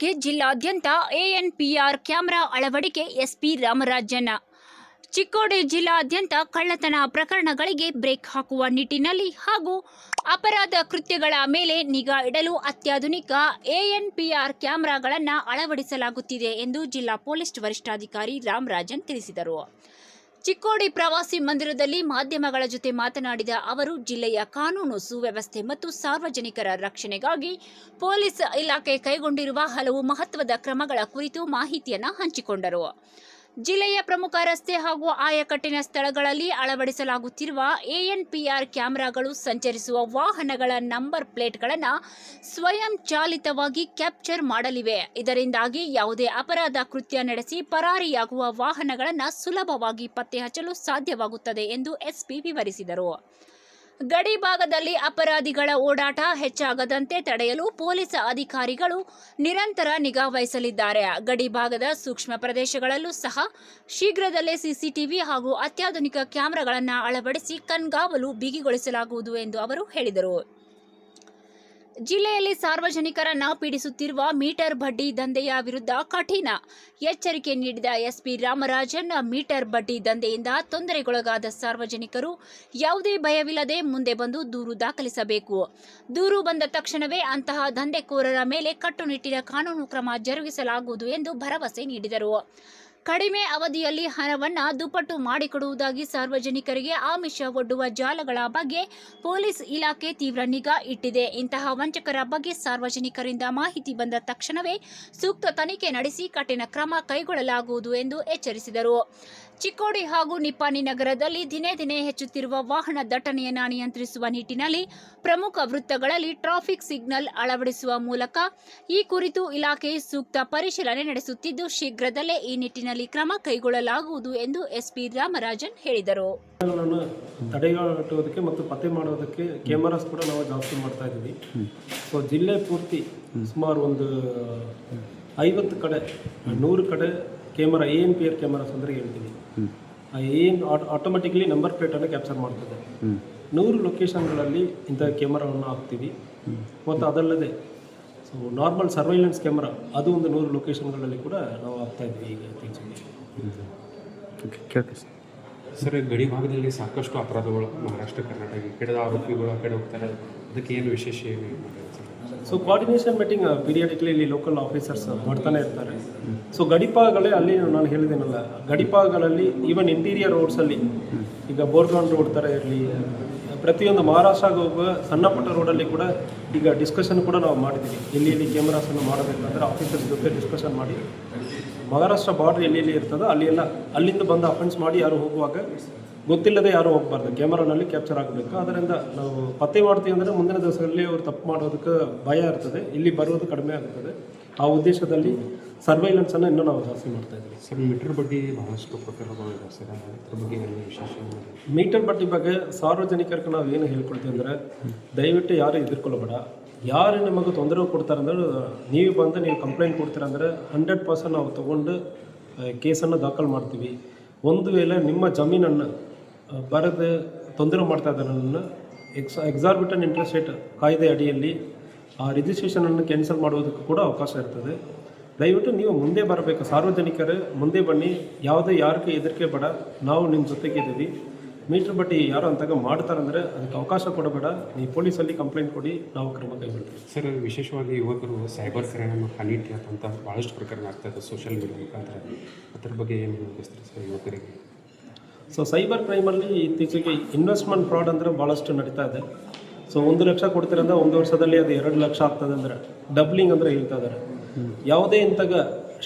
ಮಧ್ಯೆ ಜಿಲ್ಲಾದ್ಯಂತ ಎಎನ್ಪಿಆರ್ ಕ್ಯಾಮೆರಾ ಅಳವಡಿಕೆ ಎಸ್ಪಿ ರಾಮರಾಜನ್. ಚಿಕ್ಕೋಡಿ ಜಿಲ್ಲಾದ್ಯಂತ ಕಳ್ಳತನ ಪ್ರಕರಣಗಳಿಗೆ ಬ್ರೇಕ್ ಹಾಕುವ ನಿಟ್ಟಿನಲ್ಲಿ ಹಾಗೂ ಅಪರಾಧ ಕೃತ್ಯಗಳ ಮೇಲೆ ನಿಗಾ ಇಡಲು ಅತ್ಯಾಧುನಿಕ ಎಎನ್ಪಿಆರ್ ಕ್ಯಾಮೆರಾಗಳನ್ನು ಅಳವಡಿಸಲಾಗುತ್ತಿದೆ ಎಂದು ಜಿಲ್ಲಾ ಪೊಲೀಸ್ ವರಿಷ್ಠಾಧಿಕಾರಿ ರಾಮರಾಜನ್ ತಿಳಿಸಿದರು. ಚಿಕ್ಕೋಡಿ ಪ್ರವಾಸಿ ಮಂದಿರದಲ್ಲಿ ಮಾಧ್ಯಮಗಳ ಜೊತೆ ಮಾತನಾಡಿದ ಅವರು, ಜಿಲ್ಲೆಯ ಕಾನೂನು ಸುವ್ಯವಸ್ಥೆ ಮತ್ತು ಸಾರ್ವಜನಿಕರ ರಕ್ಷಣೆಗಾಗಿ ಪೊಲೀಸ್ ಇಲಾಖೆ ಕೈಗೊಂಡಿರುವ ಹಲವು ಮಹತ್ವದ ಕ್ರಮಗಳ ಕುರಿತು ಮಾಹಿತಿಯನ್ನು ಹಂಚಿಕೊಂಡರು. ಜಿಲ್ಲೆಯ ಪ್ರಮುಖ ರಸ್ತೆ ಹಾಗೂ ಆಯಕಟ್ಟಿನ ಸ್ಥಳಗಳಲ್ಲಿ ಅಳವಡಿಸಲಾಗುತ್ತಿರುವ ಎಎನ್ಪಿಆರ್ ಕ್ಯಾಮೆರಾಗಳು ಸಂಚರಿಸುವ ವಾಹನಗಳ ನಂಬರ್ ಪ್ಲೇಟ್ಗಳನ್ನು ಸ್ವಯಂ ಚಾಲಿತವಾಗಿ ಕ್ಯಾಪ್ಚರ್ ಮಾಡಲಿವೆ. ಇದರಿಂದಾಗಿ ಯಾವುದೇ ಅಪರಾಧ ಕೃತ್ಯ ನಡೆಸಿ ಪರಾರಿಯಾಗುವ ವಾಹನಗಳನ್ನು ಸುಲಭವಾಗಿ ಪತ್ತೆ ಹಚ್ಚಲು ಸಾಧ್ಯವಾಗುತ್ತದೆ ಎಂದು ಎಸ್ಪಿ ವಿವರಿಸಿದರು. ಗಡಿ ಭಾಗದಲ್ಲಿ ಅಪರಾಧಿಗಳ ಓಡಾಟ ಹೆಚ್ಚಾಗದಂತೆ ತಡೆಯಲು ಪೊಲೀಸ್ ಅಧಿಕಾರಿಗಳು ನಿರಂತರ ನಿಗಾ ವಹಿಸಲಿದ್ದಾರೆ. ಗಡಿ ಭಾಗದ ಸೂಕ್ಷ್ಮ ಪ್ರದೇಶಗಳಲ್ಲೂ ಸಹ ಶೀಘ್ರದಲ್ಲೇ ಸಿಸಿಟಿವಿ ಹಾಗೂ ಅತ್ಯಾಧುನಿಕ ಕ್ಯಾಮೆರಾಗಳನ್ನು ಅಳವಡಿಸಿ ಕಣ್ಗಾವಲು ಬಿಗಿಗೊಳಿಸಲಾಗುವುದು ಎಂದು ಅವರು ಹೇಳಿದರು. ಜಿಲ್ಲೆಯಲ್ಲಿ ಸಾರ್ವಜನಿಕರನ್ನು ಪೀಡಿಸುತ್ತಿರುವ ಮೀಟರ್ ಬಡ್ಡಿ ದಂಧೆಯ ವಿರುದ್ಧ ಕಠಿಣ ಎಚ್ಚರಿಕೆ ನೀಡಿದ ಎಸ್ಪಿ ರಾಮರಾಜನ್, ಮೀಟರ್ ಬಡ್ಡಿ ದಂಧೆಯಿಂದ ತೊಂದರೆಗೊಳಗಾದ ಸಾರ್ವಜನಿಕರು ಯಾವುದೇ ಭಯವಿಲ್ಲದೆ ಮುಂದೆ ಬಂದು ದೂರು ದಾಖಲಿಸಬೇಕು. ದೂರು ಬಂದ ತಕ್ಷಣವೇ ಅಂತಹ ದಂಧೆಕೋರರ ಮೇಲೆ ಕಟ್ಟುನಿಟ್ಟಿನ ಕಾನೂನು ಕ್ರಮ ಜರುಗಿಸಲಾಗುವುದು ಎಂದು ಭರವಸೆ ನೀಡಿದರು. ಕಡಿಮೆ ಅವಧಿಯಲ್ಲಿ ಹಣವನ್ನು ದುಪ್ಪಟ್ಟು ಮಾಡಿಕೊಡುವುದಾಗಿ ಸಾರ್ವಜನಿಕರಿಗೆ ಆಮಿಷ ಒಡ್ಡುವ ಜಾಲಗಳ ಬಗ್ಗೆ ಪೊಲೀಸ್ ಇಲಾಖೆ ತೀವ್ರ ನಿಗಾ ಇಟ್ಟಿದೆ. ಇಂತಹ ವಂಚಕರ ಬಗ್ಗೆ ಸಾರ್ವಜನಿಕರಿಂದ ಮಾಹಿತಿ ಬಂದ ತಕ್ಷಣವೇ ಸೂಕ್ತ ತನಿಖೆ ನಡೆಸಿ ಕಠಿಣ ಕ್ರಮ ಕೈಗೊಳ್ಳಲಾಗುವುದು ಎಂದು ಎಚ್ಚರಿಸಿದರು. ಚಿಕ್ಕೋಡಿ ಹಾಗೂ ನಿಪ್ಪಾಣಿ ನಗರದಲ್ಲಿ ದಿನೇ ದಿನೇ ಹೆಚ್ಚುತ್ತಿರುವ ವಾಹನ ದಟ್ಟಣೆಯನ್ನು ನಿಯಂತ್ರಿಸುವ ನಿಟ್ಟಿನಲ್ಲಿ ಪ್ರಮುಖ ವೃತ್ತಗಳಲ್ಲಿ ಟ್ರಾಫಿಕ್ ಸಿಗ್ನಲ್ ಅಳವಡಿಸುವ ಮೂಲಕ ಈ ಕುರಿತು ಇಲಾಖೆ ಸೂಕ್ತ ಪರಿಶೀಲನೆ ನಡೆಸುತ್ತಿದ್ದು, ಶೀಘ್ರದಲ್ಲೇ ಈ ನಿಟ್ಟಿನಲ್ಲಿ ಕ್ರಮ ಕೈಗೊಳ್ಳಲಾಗುವುದು ಎಂದು ಎಸ್ಪಿ ರಾಮರಾಜನ್ ಹೇಳಿದರು. ತಡೆಗಟ್ಟುವುದಕ್ಕೆ ಮತ್ತು ಪತ್ತೆ ಮಾಡೋದಕ್ಕೆ ಕ್ಯಾಮರಾಸ್ ಕೂಡ ನಾವು ಜಾಸ್ತಿ ಮಾಡ್ತಾ ಇದ್ದೀವಿ. ಸೊ ಜಿಲ್ಲೆ ಪೂರ್ತಿ ಸುಮಾರು ಒಂದು 50 ಕಡೆ 100 ಕಡೆ ಕ್ಯಾಮರಾ ಎಎನ್ಪಿಆರ್ ಕ್ಯಾಮರಾಸ್ ಅಂದರೆ ಹೇಳ್ತೀವಿ. ಆಟೋಮೆಟಿಕ್ಲಿ ನಂಬರ್ ಪ್ಲೇಟನ್ನು ಕ್ಯಾಪ್ಚರ್ ಮಾಡ್ತದೆ. 100 ಲೊಕೇಶನ್ಗಳಲ್ಲಿ ಇಂಥ ಕ್ಯಾಮರಾವನ್ನು ಹಾಕ್ತೀವಿ. ಮತ್ತು ಅದಲ್ಲದೆ ಸೊ ನಾರ್ಮಲ್ ಸರ್ವೈಲೆನ್ಸ್ ಕ್ಯಾಮರಾ ಅದು ಒಂದು 100 ಲೊಕೇಶನ್ಗಳಲ್ಲಿ ಕೂಡ ನಾವು ಹಾಕ್ತಾ ಇದ್ವಿ ಈಗ ಇತ್ತೀಚೆಗೆ. ಸರ್, ಗಡಿ ಭಾಗದಲ್ಲಿ ಸಾಕಷ್ಟು ಅಪರಾಧಗಳು ಮಹಾರಾಷ್ಟ್ರ, ಕರ್ನಾಟಕ ಈ ಕಡೆ ಆರೋಪಿಗಳು ಆ ಕಡೆ ಹೋಗ್ತಾರೆ, ಅದಕ್ಕೆ ಏನು ವಿಶೇಷ ಏನು? ಸೊ ಕೋಆರ್ಡಿನೇಷನ್ ಮೀಟಿಂಗ್ ಪೀರಿಯಾಡಿಕ್ಲಿ ಇಲ್ಲಿ ಲೋಕಲ್ ಆಫೀಸರ್ಸ್ ಮಾಡ್ತಾನೆ ಇರ್ತಾರೆ. ಸೊ ಗಡಿಪಾಗಗಳೇ ಅಲ್ಲಿ ನಾನು ಹೇಳಿದ್ದೇನಲ್ಲ, ಗಡಿಪಾಗಗಳಲ್ಲಿ ಈವನ್ ಇಂಟೀರಿಯರ್ ರೋಡ್ಸಲ್ಲಿ ಈಗ ಬೋರ್ಗಾನ್ ರೋಡ್ ಥರ ಇರಲಿ, ಪ್ರತಿಯೊಂದು ಮಹಾರಾಷ್ಟ್ರಗೆ ಹೋಗುವ ಸಣ್ಣ ಪುಟ್ಟ ರೋಡಲ್ಲಿ ಕೂಡ ಈಗ ಡಿಸ್ಕಷನ್ ಕೂಡ ನಾವು ಮಾಡಿದ್ದೀವಿ. ಎಲ್ಲಿ ಕ್ಯಾಮರಾಸನ್ನು ಮಾಡಬೇಕಂದ್ರೆ ಆಫೀಸರ್ಸ್ ಜೊತೆ ಡಿಸ್ಕಷನ್ ಮಾಡಿ ಮಹಾರಾಷ್ಟ್ರ ಬಾರ್ಡ್ರ್ ಎಲ್ಲೆಲ್ಲಿ ಇರ್ತದೋ ಅಲ್ಲೆಲ್ಲ ಅಲ್ಲಿಂದ ಬಂದು ಅಫೆನ್ಸ್ ಮಾಡಿ ಯಾರು ಹೋಗುವಾಗ ಗೊತ್ತಿಲ್ಲದೆ ಯಾರು ಹೋಗಬಾರ್ದು, ಕ್ಯಾಮರಾನಲ್ಲಿ ಕ್ಯಾಪ್ಚರ್ ಆಗಬೇಕು. ಅದರಿಂದ ನಾವು ಪತ್ತೆ ಮಾಡ್ತೀವಿ ಅಂದರೆ ಮುಂದಿನ ದಿವಸಗಳಲ್ಲಿ ಅವರು ತಪ್ಪು ಮಾಡೋದಕ್ಕೆ ಭಯ ಇರ್ತದೆ, ಇಲ್ಲಿ ಬರೋದು ಕಡಿಮೆ ಆಗುತ್ತದೆ. ಆ ಉದ್ದೇಶದಲ್ಲಿ ಸರ್ವೈಲೆನ್ಸನ್ನು ಇನ್ನೂ ನಾವು ಜಾಸ್ತಿ ಮಾಡ್ತಾ ಇದ್ದೀವಿ. ಸರ್, ಮೀಟರ್ ಬಡ್ಡಿ ಬಹಳಷ್ಟು ಪ್ರಕಾರಗಳು ಇದೆ ಸರ್, ಅದ್ರ ಬಗ್ಗೆ ಏನು ವಿಶೇಷ? ಮೀಟರ್ ಬಡ್ಡಿ ಬಗ್ಗೆ ಸಾರ್ವಜನಿಕರಿಗೆ ನಾವು ಏನು ಹೇಳ್ಕೊಡ್ತೀವಿ ಅಂದರೆ, ದಯವಿಟ್ಟು ಯಾರು ಎದುರ್ಕೊಳ್ಳಬೇಡ. ಯಾರು ನಿಮಗೆ ತೊಂದರೆ ಕೊಡ್ತಾರೆ ಅಂದರೆ ನೀವು ಬಂದು ನೀವು ಕಂಪ್ಲೇಂಟ್ ಕೊಡ್ತೀರಂದರೆ 100% ನಾವು ತೊಗೊಂಡು ಕೇಸನ್ನು ದಾಖಲು ಮಾಡ್ತೀವಿ. ಒಂದು ವೇಳೆ ನಿಮ್ಮ ಜಮೀನನ್ನು ಬರೆದು ತೊಂದರೆ ಮಾಡ್ತಾ ಇದ್ದಾರೆ ನನ್ನ ಎಕ್ಸಾರ್ಬಿಟೆಂಟ್ ಇಂಟ್ರೆಸ್ಟ್ ರೇಟ್ ಕಾಯ್ದೆ ಅಡಿಯಲ್ಲಿ ಆ ರಿಜಿಸ್ಟ್ರೇಷನನ್ನು ಕ್ಯಾನ್ಸಲ್ ಮಾಡೋದಕ್ಕೂ ಕೂಡ ಅವಕಾಶ ಇರ್ತದೆ. ದಯವಿಟ್ಟು ನೀವು ಮುಂದೆ ಬರಬೇಕು, ಸಾರ್ವಜನಿಕರು ಮುಂದೆ ಬನ್ನಿ, ಯಾವುದೇ ಯಾರಿಗೆ ಹೆದರಿಕೆ ಬೇಡ, ನಾವು ನಿಮ್ಮ ಜೊತೆಗಿದ್ದೀವಿ. ಮೀಟರ್ ಬಡ್ಡಿ ಯಾರು ಅಂತಾಗ ಮಾಡ್ತಾರಂದರೆ ಅದಕ್ಕೆ ಅವಕಾಶ ಕೊಡಬೇಡ, ನೀವು ಪೊಲೀಸಲ್ಲಿ ಕಂಪ್ಲೇಂಟ್ ಕೊಡಿ, ನಾವು ಕ್ರಮ ಕೈಗೊಳ್ತೀವಿ. ಸರ್, ವಿಶೇಷವಾಗಿ ಯುವಕರು ಸೈಬರ್ ಕ್ರೈಮ್ ಹನಿಟಿ ಅಂತ ಭಾಳಷ್ಟು ಪ್ರಕರಣ ಆಗ್ತಾಯಿದೆ ಸೋಷಿಯಲ್ ಮೀಡಿಯಾ ಮುಖಾಂತರ, ಅದ್ರ ಬಗ್ಗೆ ಏನು ಹೇಳ್ತೀರಿ ಸರ್ ಯುವಕರಿಗೆ? ಸೊ ಸೈಬರ್ ಕ್ರೈಮಲ್ಲಿ ಇತ್ತೀಚೆಗೆ ಇನ್ವೆಸ್ಟ್ಮೆಂಟ್ ಫ್ರಾಡ್ ಅಂದರೆ ಭಾಳಷ್ಟು ನಡೀತಾ ಇದೆ. ಸೊ 1 ಲಕ್ಷ ಕೊಡ್ತೀರಂದ್ರೆ 1 ವರ್ಷದಲ್ಲಿ ಅದು 2 ಲಕ್ಷ ಆಗ್ತದೆ ಅಂದರೆ ಡಬ್ಲಿಂಗ್ ಅಂದರೆ ಹೇಳ್ತಾ ಇದ್ದಾರೆ. ಯಾವುದೇ ಇಂತಾಗ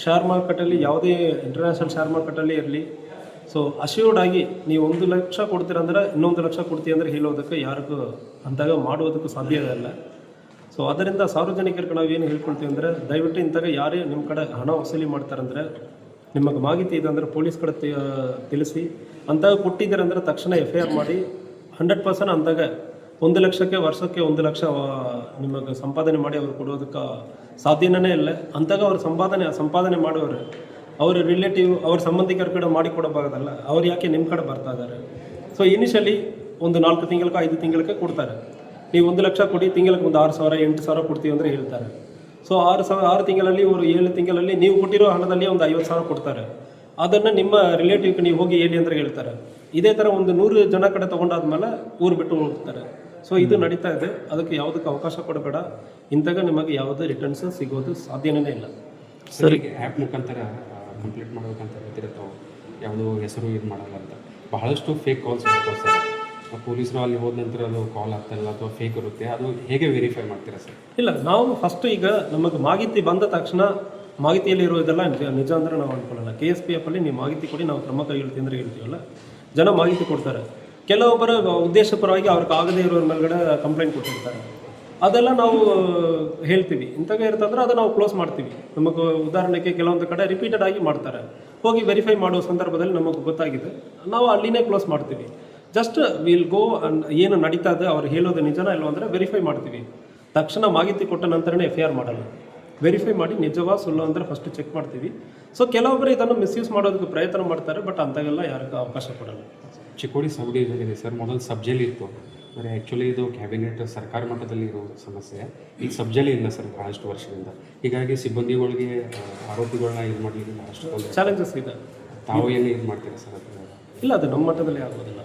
ಶೇರ್ ಮಾರ್ಕೆಟಲ್ಲಿ, ಯಾವುದೇ ಇಂಟರ್ನ್ಯಾಷನಲ್ ಶೇರ್ ಮಾರ್ಕೆಟಲ್ಲಿ ಇರಲಿ, ಸೊ ಅಶ್ಯೂರ್ಡ್ ಆಗಿ ನೀವು 1 ಲಕ್ಷ ಕೊಡ್ತೀರಂದ್ರೆ ಇನ್ನೊಂದು ಲಕ್ಷ ಕೊಡ್ತೀವಿ ಅಂದರೆ ಹೇಳೋದಕ್ಕೆ ಯಾರಿಗೂ ಅಂತಾಗ ಮಾಡೋದಕ್ಕೂ ಸಾಧ್ಯ ಇಲ್ಲ. ಸೊ ಅದರಿಂದ ಸಾರ್ವಜನಿಕರಿಗೆ ನಾವು ಏನು ಹೇಳ್ಕೊಳ್ತೀವಿ ಅಂದರೆ, ದಯವಿಟ್ಟು ಇಂತಾಗ ಯಾರೇ ನಿಮ್ಮ ಕಡೆ ಹಣ ವಸೂಲಿ ಮಾಡ್ತಾರಂದರೆ ನಿಮಗೆ ಮಾಹಿತಿ ಇದೆ ಅಂದರೆ ಪೊಲೀಸ್ ಕಡೆ ತಿಳಿಸಿ. ಅಂತಾಗ ಕೊಟ್ಟಿದ್ದೀರಂದರೆ ತಕ್ಷಣ FIR ಮಾಡಿ 100% ಅಂತಾಗ 1 ಲಕ್ಷಕ್ಕೆ ವರ್ಷಕ್ಕೆ 1 ಲಕ್ಷ ನಿಮಗೆ ಸಂಪಾದನೆ ಮಾಡಿ ಅವ್ರು ಕೊಡೋದಕ್ಕೆ ಸಾಧ್ಯನೇ ಇಲ್ಲ. ಅಂತಾಗ ಅವ್ರು ಸಂಪಾದನೆ ಮಾಡೋರು ಅವರ ರಿಲೇಟಿವ್, ಅವ್ರ ಸಂಬಂಧಿಕರ ಕಡೆ ಮಾಡಿಕೊಡಬಾರ್ದಲ್ಲ, ಅವ್ರು ಯಾಕೆ ನಿಮ್ಮ ಕಡೆ ಬರ್ತಾ ಇದ್ದಾರೆ? ಸೊ ಇನಿಷಿಯಲಿ ಒಂದು 4 ತಿಂಗಳಿಗೆ 5 ತಿಂಗಳಿಗೆ ಕೊಡ್ತಾರೆ. ನೀವು 1 ಲಕ್ಷ ಕೊಡಿ, ತಿಂಗಳಿಗೆ ಒಂದು 6,000 8,000 ಕೊಡ್ತೀವಿ ಅಂದರೆ ಹೇಳ್ತಾರೆ. ಸೊ 6 ತಿಂಗಳಲ್ಲಿ ಇವರು 7 ತಿಂಗಳಲ್ಲಿ ನೀವು ಕೊಟ್ಟಿರೋ ಹಣದಲ್ಲಿ ಒಂದು 50,000 ಕೊಡ್ತಾರೆ. ಅದನ್ನು ನಿಮ್ಮ ರಿಲೇಟಿವ್ಗೆ ನೀವು ಹೋಗಿ ಹೇಳಿ ಅಂತ ಹೇಳ್ತಾರೆ. ಇದೇ ಥರ ಒಂದು 100 ಜನ ಕಡೆ ತೊಗೊಂಡಾದ್ಮೇಲೆ ಊರು ಬಿಟ್ಟು ಹೋಗ್ತಾರೆ. ಸೊ ಇದು ನಡೀತಾ ಇದೆ. ಅದಕ್ಕೆ ಯಾವುದಕ್ಕೆ ಅವಕಾಶ ಕೊಡಬೇಡ. ಇಂತಾಗ ನಿಮಗೆ ಯಾವುದೇ ರಿಟರ್ನ್ಸ್ ಸಿಗೋದು ಸಾಧ್ಯನೇ ಇಲ್ಲ. ಸರಿ, ಆ್ಯಪ್ ಮುಖಾಂತರ ಕಂಪ್ಲೀಟ್ ಮಾಡ್ಬೇಕಂತ ಹೇಳ್ತಿರ್ತಾವೆ, ಯಾವುದೋ ಹೆಸರು ಇದು ಮಾಡಲ್ಲ ಅಂತ. ಬಹಳಷ್ಟು ಫೇಕ್ ಕಾಲ್ಸ್ ಬರ್ತಾವೆ ಸರ್. ಪೊಲೀಸರು ಅಲ್ಲಿ ಹೋದ ನಂತರ ಅದು ಕಾಲ್ ಆಗ್ತಾಯಿಲ್ಲ ಅಥವಾ ಫೇಕ್ ಇರುತ್ತೆ, ಅದು ಹೇಗೆ ವೆರಿಫೈ ಮಾಡ್ತೀರಾ ಸರ್? ಇಲ್ಲ, ನಾವು ಫಸ್ಟು ಈಗ ನಮಗೆ ಮಾಹಿತಿ ಬಂದ ತಕ್ಷಣ ಮಾಹಿತಿಯಲ್ಲಿ ಇರೋದೆಲ್ಲ ನಿಜ ಅಂದರೆ ನಾವು ಅಂದ್ಕೊಳ್ಳಲ್ಲ. KSPF ಅಲ್ಲಿ ನೀವು ಮಾಹಿತಿ ಕೊಡಿ, ನಾವು ಕ್ರಮ ಕೈಗೊಳ್ತೀವಿ ಅಂದರೆ ಹೇಳ್ತೀವಲ್ಲ, ಜನ ಮಾಹಿತಿ ಕೊಡ್ತಾರೆ. ಕೆಲವೊಬ್ಬರ ಉದ್ದೇಶಪರವಾಗಿ ಅವ್ರಿಗೆ ಆಗದೇ ಇರೋರ ಮೇಲ್ಗಡೆ ಕಂಪ್ಲೇಂಟ್ ಕೊಟ್ಟಿರ್ತಾರೆ. ಅದೆಲ್ಲ ನಾವು ಹೇಳ್ತೀವಿ, ಇಂಥಾಗ ಇರ್ತಂದ್ರೆ ಅದು ನಾವು ಕ್ಲೋಸ್ ಮಾಡ್ತೀವಿ. ನಮಗೆ ಉದಾಹರಣೆಗೆ ಕೆಲವೊಂದು ಕಡೆ ರಿಪೀಟೆಡ್ ಆಗಿ ಮಾಡ್ತಾರೆ. ಹೋಗಿ ವೆರಿಫೈ ಮಾಡೋ ಸಂದರ್ಭದಲ್ಲಿ ನಮಗೆ ಗೊತ್ತಾಗಿದೆ, ನಾವು ಅಲ್ಲಿನೇ ಕ್ಲೋಸ್ ಮಾಡ್ತೀವಿ. ಜಸ್ಟ್ ವಿಲ್ ಗೋ ಅಂಡ್ ಏನು ನಡೀತಾ ಇದೆ ಅವ್ರು ಹೇಳೋದು ನಿಜನಾ ಇಲ್ವ ಅಂದರೆ ವೆರಿಫೈ ಮಾಡ್ತೀವಿ. ತಕ್ಷಣ ಮಾಹಿತಿ ಕೊಟ್ಟ ನಂತರನೇ FIR ಮಾಡಲ್ಲ. ವೆರಿಫೈ ಮಾಡಿ ನಿಜವಾ ಸುಳ್ಳು ಅಂದರೆ ಫಸ್ಟ್ ಚೆಕ್ ಮಾಡ್ತೀವಿ. ಸೊ ಕೆಲವೊಬ್ಬರು ಇದನ್ನು ಮಿಸ್ಯೂಸ್ ಮಾಡೋದಕ್ಕೆ ಪ್ರಯತ್ನ ಮಾಡ್ತಾರೆ, ಬಟ್ ಅಂತಾಗೆಲ್ಲ ಯಾರಿಗೂ ಅವಕಾಶ ಕೊಡಲ್ಲ. ಚಿಕ್ಕೋಡಿ ಸಬ್ ಡಿವಿಷನ್ ಇದೆ ಸರ್, ಮೊದಲು ಸಬ್ಜೆಲಿ ಇತ್ತು. ಅಂದರೆ ಆ್ಯಕ್ಚುಲಿ ಇದು ಕ್ಯಾಬಿನೆಟ್ ಸರ್ಕಾರ ಮಟ್ಟದಲ್ಲಿ ಇರೋ ಸಮಸ್ಯೆ. ಈಗ ಸಬ್ಜೆಲಿ ಇಲ್ಲ ಸರ್ ಭಾಳಷ್ಟು ವರ್ಷದಿಂದ. ಹೀಗಾಗಿ ಸಿಬ್ಬಂದಿಗಳಿಗೆ ಆರೋಪಿಗಳನ್ನ ಇದು ಮಾಡಲಿಕ್ಕೆ ಭಾಳಷ್ಟು ಚಾಲೆಂಜಸ್ ಇದೆ. ತಾವು ಏನು ಇದು ಮಾಡ್ತೀರಾ ಸರ್? ಇಲ್ಲ, ಅದು ನಮ್ಮ ಮಟ್ಟದಲ್ಲಿ ಆಗೋದಿಲ್ಲ.